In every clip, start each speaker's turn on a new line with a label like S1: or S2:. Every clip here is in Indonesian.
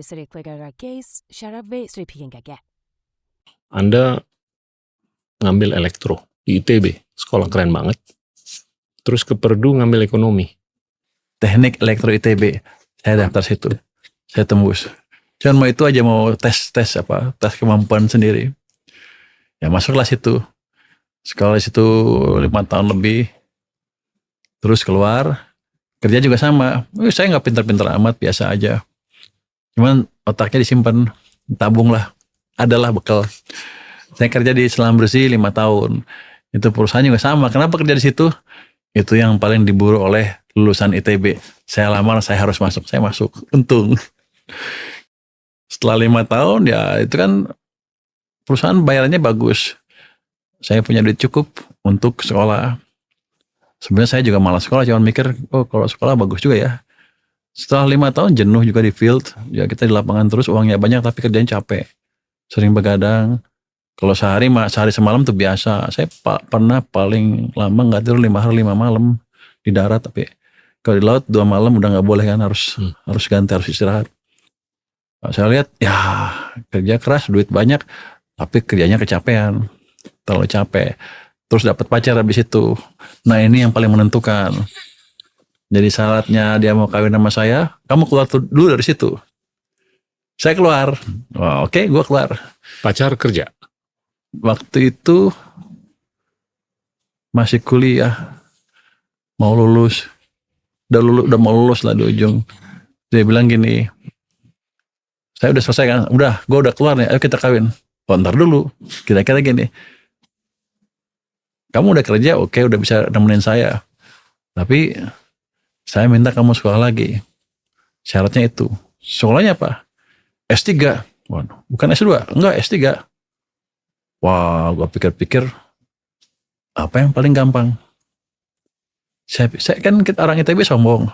S1: するkeluarga guys, syarabe suri pingin gak?
S2: Anda ngambil elektro di ITB, sekolah keren banget. Terus ke Perdue ngambil ekonomi.
S3: Teknik elektro ITB, saya daftar situ, saya tembus. Cuman mau itu aja, mau tes kemampuan sendiri. Ya masuklah situ, sekolah situ 5 tahun lebih. Terus keluar, kerja juga sama. Saya nggak pintar-pintar amat, biasa aja. Cuman otaknya disimpan, tabung lah, adalah bekal. Saya kerja di Selam Bersih 5 tahun. Itu perusahaan juga sama. Kenapa kerja di situ? Itu yang paling diburu oleh lulusan ITB. Saya lamar, saya harus masuk. Saya masuk. Untung. Setelah 5 tahun, ya itu kan perusahaan bayarannya bagus. Saya punya duit cukup untuk sekolah. Sebenarnya saya juga malas sekolah, cuma mikir, oh kalau sekolah bagus juga ya. Setelah 5 tahun jenuh juga di field. Ya kita di lapangan terus, uangnya banyak tapi kerjanya capek. Sering begadang. Kalau sehari semalam tuh biasa. Saya pernah paling lama nggak tidur 5 hari 5 malam di darat. Tapi kalau di laut 2 malam udah nggak boleh kan, harus ganti, harus istirahat. Nah, saya lihat ya kerja keras, duit banyak, tapi kerjanya kecapean, terlalu capek. Terus dapat pacar habis itu. Nah ini yang paling menentukan. Jadi syaratnya dia mau kawin sama saya, kamu keluar dulu dari situ. Saya keluar. Wah, oke, gue keluar.
S2: Pacar kerja?
S3: Waktu itu masih kuliah, mau lulus, udah mau lulus lah di ujung. Dia bilang gini, saya udah selesai kan, gue udah keluar nih, ayo kita kawin. Oh, ntar dulu, kira-kira gini, kamu udah kerja, oke, udah bisa nemenin saya, tapi saya minta kamu sekolah lagi. Syaratnya itu. Sekolahnya apa? S3. Waduh, bukan S2, enggak S3. Wah, gue pikir-pikir, apa yang paling gampang? Saya kan orang ITB sombong.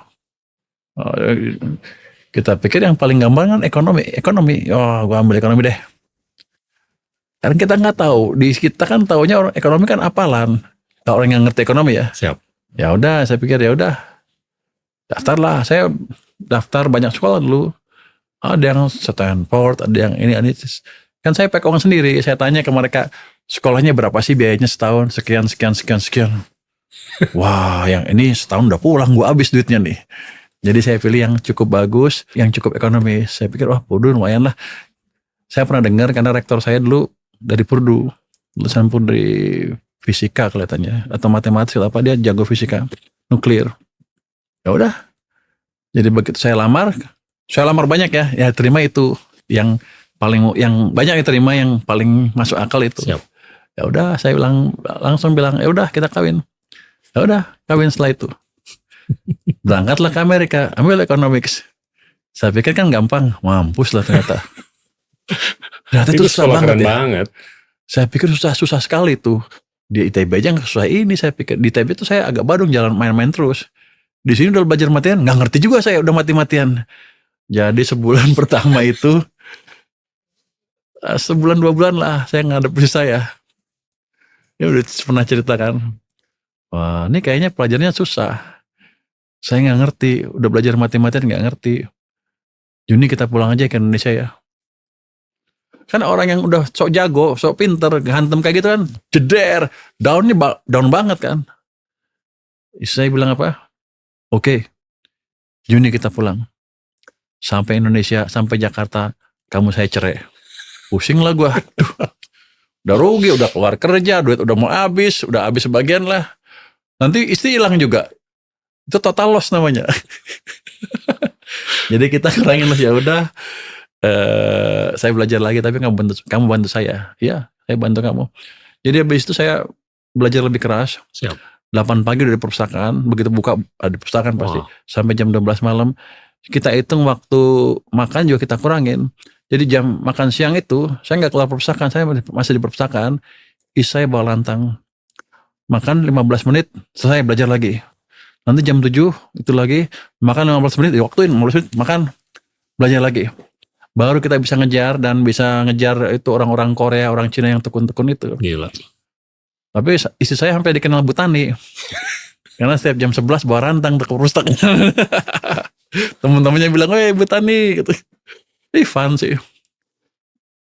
S3: Kita pikir yang paling gampang kan ekonomi. Oh, gue ambil ekonomi deh. Karena kita nggak tahu, di kita kan taunya orang ekonomi kan apalan. Kalau orang yang ngerti ekonomi ya.
S2: Siap.
S3: Ya udah, saya pikir ya udah, daftarlah. Saya daftar banyak sekolah dulu. Ada yang Stanford, ada yang ini. Kan saya pakai uang sendiri. Saya tanya ke mereka, sekolahnya berapa sih biayanya setahun? Sekian. Wah, yang ini setahun udah pulang, gue habis duitnya nih. Jadi saya pilih yang cukup bagus, yang cukup ekonomis. Saya pikir, wah Purdue lumayan lah. Saya pernah dengar karena rektor saya dulu dari Purdue, lulusan Purdue dari fisika kelihatannya, atau matematik atau apa, dia jago fisika nuklir. Ya udah. Jadi begitu saya lamar banyak ya terima itu yang banyak diterima, yang paling masuk akal itu.
S2: Siap.
S3: Ya udah, saya langsung bilang ya udah kita kawin. Ya udah, kawin setelah itu. Berangkatlah ke Amerika, ambil economics. Saya pikir kan gampang, mampus lah ternyata. Ternyata itu susah banget ya.
S2: Banget.
S3: Saya pikir susah sekali tuh. Di ITB aja nggak susah ini, saya pikir. Di ITB tuh saya agak badung, jalan main-main terus. Di sini udah belajar matian, nggak ngerti juga saya, udah mati-matian. Jadi sebulan pertama itu, sebulan 2 bulan lah saya ngadepin saya. Ya udah pernah ceritakan. Wah, ini kayaknya pelajarannya susah. Saya nggak ngerti, udah belajar mati-matian nggak ngerti. Juni kita pulang aja ke Indonesia ya. Kan orang yang udah sok jago, sok pinter, hantem kayak gitu kan, jeder, down banget kan. Saya bilang apa? Oke, Juni kita pulang. Sampai Indonesia, sampai Jakarta, kamu saya cerai. Pusing lah gue. Udah rugi, udah keluar kerja, duit udah mau habis, udah habis sebagian lah. Nanti istri hilang juga. Itu total loss namanya. Jadi kita kurangin lah, ya udah. Saya belajar lagi, tapi kamu bantu saya. Iya, saya bantu kamu. Jadi habis itu saya belajar lebih keras.
S2: Siap.
S3: 8 pagi udah di perpustakaan, begitu buka ada perpustakaan pasti.
S2: Wow.
S3: Sampai jam 12 malam. Kita hitung waktu makan juga kita kurangin. Jadi jam makan siang itu, saya nggak keluar perpustakaan, saya masih di perpustakaan. Saya bawa lantang. Makan 15 menit, selesai belajar lagi. Nanti jam 7 itu lagi, makan 15 menit, diwaktuin 15 menit, makan, belajar lagi. Baru kita bisa ngejar itu orang-orang Korea, orang Cina yang tekun-tekun itu.
S2: Gila.
S3: Tapi istri saya sampai dikenal Bu Tani. Karena setiap jam 11 bawa rantang ke perpustakaan. Teman-temannya bilang, "Woi Bu Tani," gitu. fun sih.